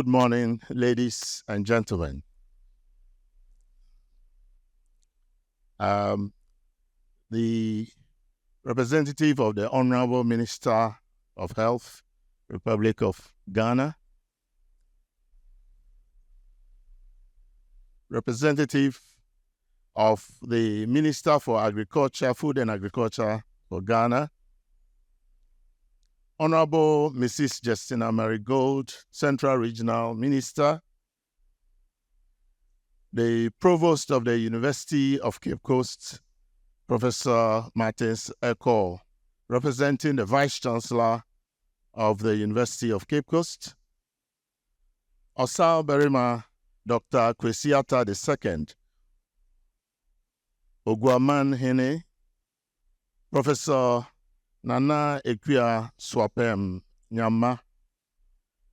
Good morning, ladies and gentlemen. The representative of the Honorable Minister of Health, Republic of Ghana, representative of the Minister for Agriculture, Food and Agriculture for Ghana, Honorable Mrs. Justina Marigold, Central Regional Minister, the Provost of the University of Cape Coast, Professor Martins Eko, representing the Vice Chancellor of the University of Cape Coast, Osal Berima, Dr. Kwesiata II, Oguaman Hene, Professor Nana Ekwia Swapem Nyama,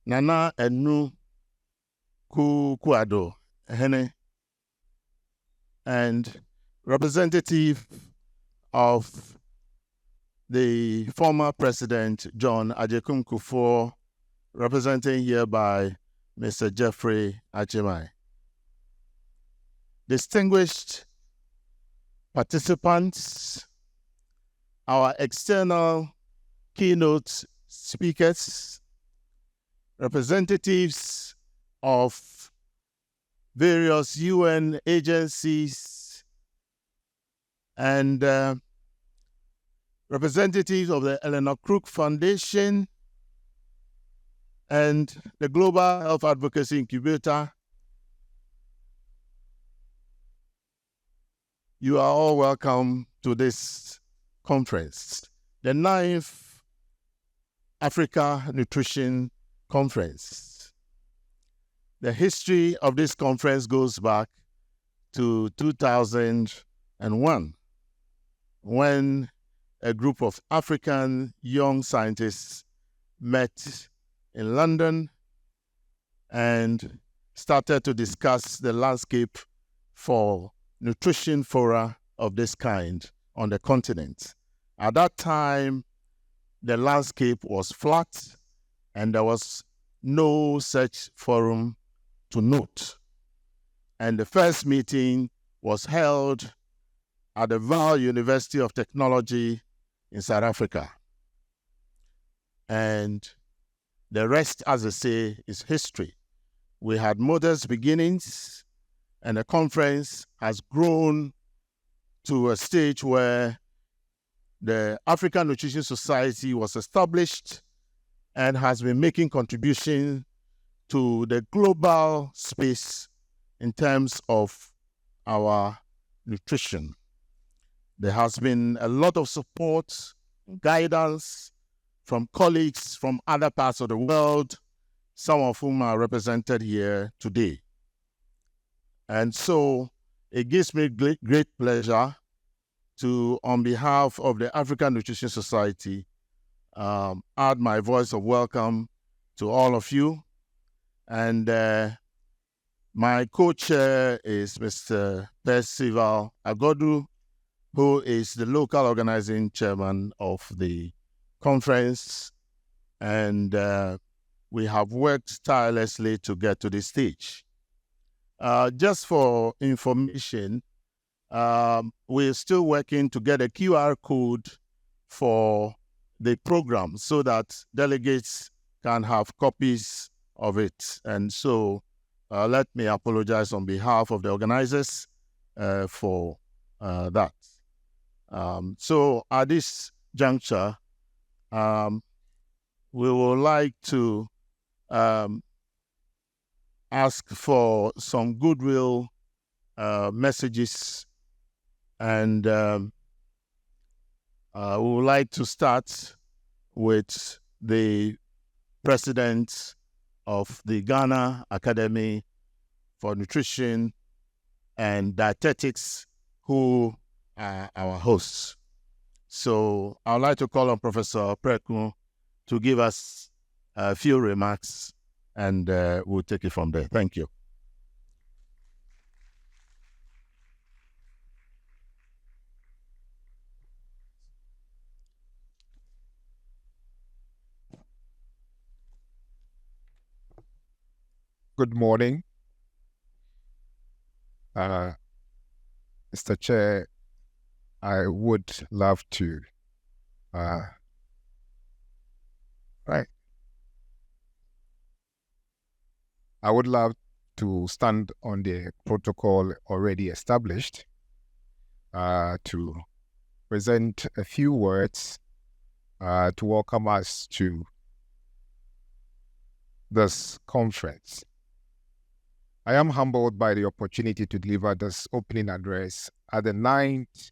Nana Enu Kuado Hene, and representative of the former President John Ajekum Kufuor, representing here by Mr. Jeffrey Achimai. Distinguished participants, our external keynote speakers, representatives of various UN agencies, and representatives of the Eleanor Crook Foundation and the Global Health Advocacy Incubator. You are all welcome to this conference, the 9th Africa Nutrition Conference. The history of this conference goes back to 2001, when a group of African young scientists met in London and started to discuss the landscape for nutrition fora of this kind on the continent. At that time, the landscape was flat and there was no such forum to note. And the first meeting was held at the Vaal University of Technology in South Africa. And the rest, as I say, is history. We had modest beginnings, and the conference has grown to a stage where the African Nutrition Society was established and has been making contribution to the global space in terms of our nutrition. There has been a lot of support, guidance from colleagues from other parts of the world, some of whom are represented here today. And so it gives me great pleasure to, on behalf of the African Nutrition Society, add my voice of welcome to all of you. And my co-chair is Mr. Percival Agodu, who is the local organizing chairman of the conference. And we have worked tirelessly to get to this stage. Just for information, we're still working to get a QR code for the program so that delegates can have copies of it. And so let me apologize on behalf of the organizers for that. So at this juncture, we would like to ask for some goodwill messages, and we would like to start with the president of the Ghana Academy for Nutrition and Dietetics, who are our hosts. So I would like to call on Professor Preku to give us a few remarks, and we'll take it from there. Thank you. Good morning. Mr. Chair, I would love to I would love to stand on the protocol already established to present a few words to welcome us to this conference. I am humbled by the opportunity to deliver this opening address at the 9th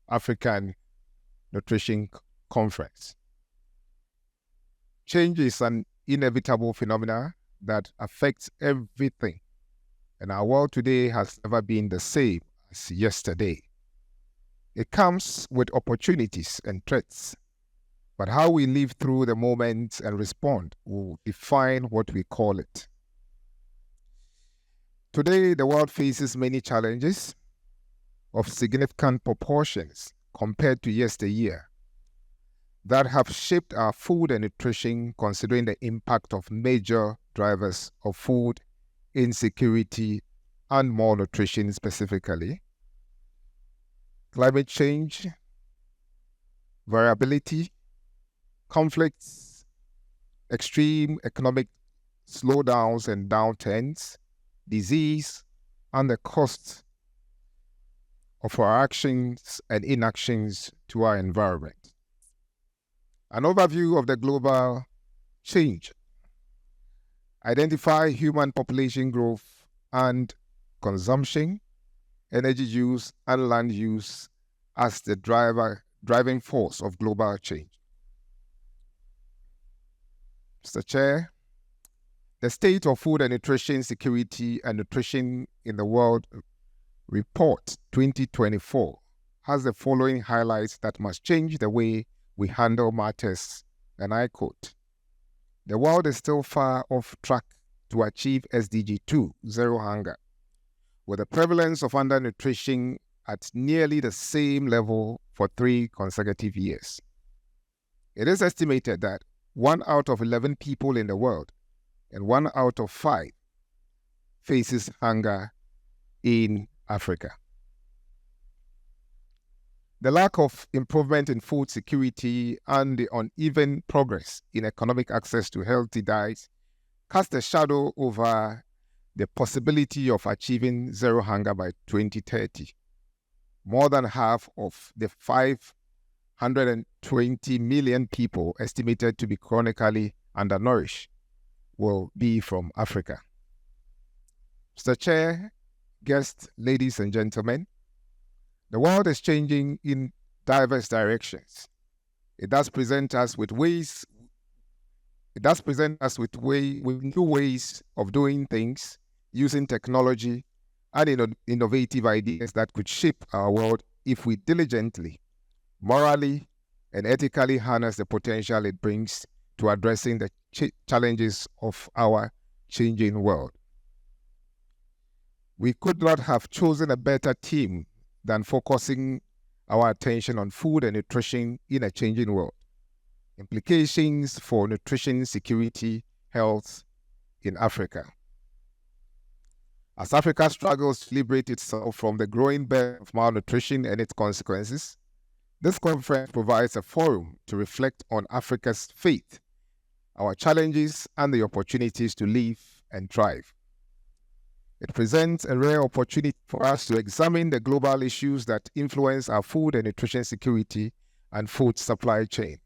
African Nutrition Conference. Change is an inevitable phenomenon that affects everything, and our world today has never been the same as yesterday. It comes with opportunities and threats, but how we live through the moments and respond will define what we call it. Today, the world faces many challenges of significant proportions compared to yesteryear that have shaped our food and nutrition, considering the impact of major drivers of food insecurity and malnutrition specifically, climate change, variability, conflicts, extreme economic slowdowns and downturns, disease, and the costs of our actions and inactions to our environment. An overview of the global change. Identify human population growth and consumption, energy use, and land use as the driving force of global change. Mr. Chair, the State of Food and Nutrition Security and Nutrition in the World Report 2024 has the following highlights that must change the way we handle matters, and I quote, "The world is still far off track to achieve SDG 2, zero hunger, with the prevalence of undernutrition at nearly the same level for 3 consecutive years. It is estimated that 1 out of 11 people in the world and 1 out of 5 faces hunger in Africa. The lack of improvement in food security and the uneven progress in economic access to healthy diets cast a shadow over the possibility of achieving zero hunger by 2030. More than half of the 520 million people estimated to be chronically undernourished will be from Africa." Mr. Chair, guests, ladies and gentlemen, the world is changing in diverse directions. It does present us with new ways of doing things, using technology and innovative ideas that could shape our world if we diligently, morally, and ethically harness the potential it brings to addressing the challenges of our changing world. We could not have chosen a better team than focusing our attention on food and nutrition in a changing world, implications for nutrition security, health in Africa. As Africa struggles to liberate itself from the growing burden of malnutrition and its consequences, this conference provides a forum to reflect on Africa's fate, our challenges, and the opportunities to live and thrive. It presents a rare opportunity for us to examine the global issues that influence our food and nutrition security and food supply chain.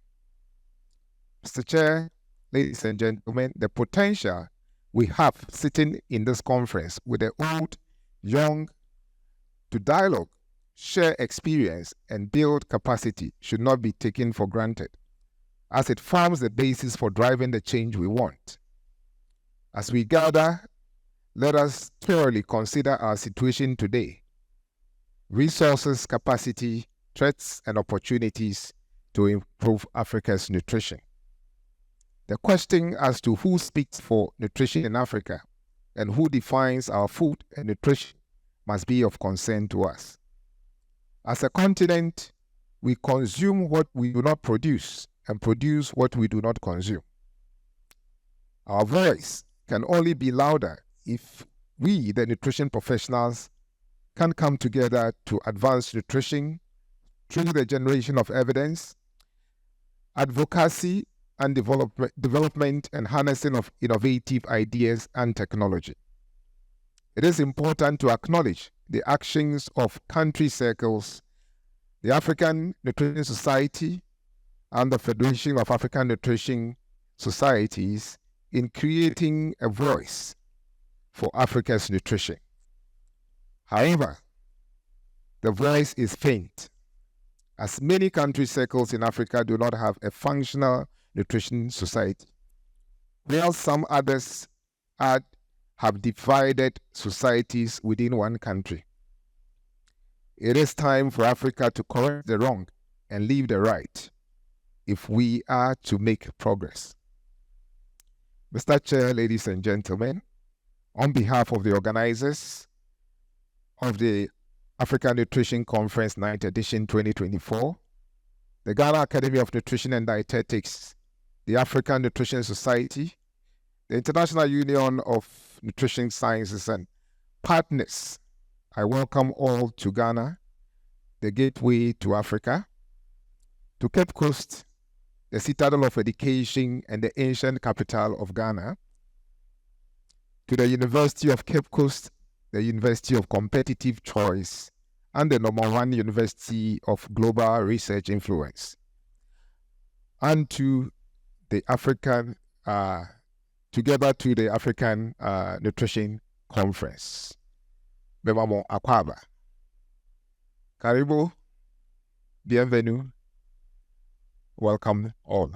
Mr. Chair, ladies and gentlemen, the potential we have sitting in this conference with the old, young, to dialogue, share experience, and build capacity should not be taken for granted, as it forms the basis for driving the change we want. As we gather, let us thoroughly consider our situation today, resources, capacity, threats, and opportunities to improve Africa's nutrition. The question as to who speaks for nutrition in Africa and who defines our food and nutrition must be of concern to us. As a continent, we consume what we do not produce and produce what we do not consume. Our voice can only be louder if we, the nutrition professionals, can come together to advance nutrition through the generation of evidence, advocacy, and development and harnessing of innovative ideas and technology. It is important to acknowledge the actions of country circles, the African Nutrition Society, and the Federation of African Nutrition Societies in creating a voice for Africa's nutrition. However, the voice is faint, as many country circles in Africa do not have a functional nutrition society, while some others have divided societies within one country. It is time for Africa to correct the wrong and leave the right if we are to make progress. Mr. Chair, ladies and gentlemen, on behalf of the organizers of the African Nutrition Conference 9th edition 2024, the Ghana Academy of Nutrition and Dietetics, the African Nutrition Society, the International Union of Nutrition Sciences, and partners, I welcome all to Ghana, the gateway to Africa, to Cape Coast, the citadel of education and the ancient capital of Ghana, to the University of Cape Coast, the University of Competitive Choice, and the #1 University of Global Research Influence, and to the African, together to the African Nutrition Conference. Bemamo Akwaba. Karibu, bienvenue, welcome all.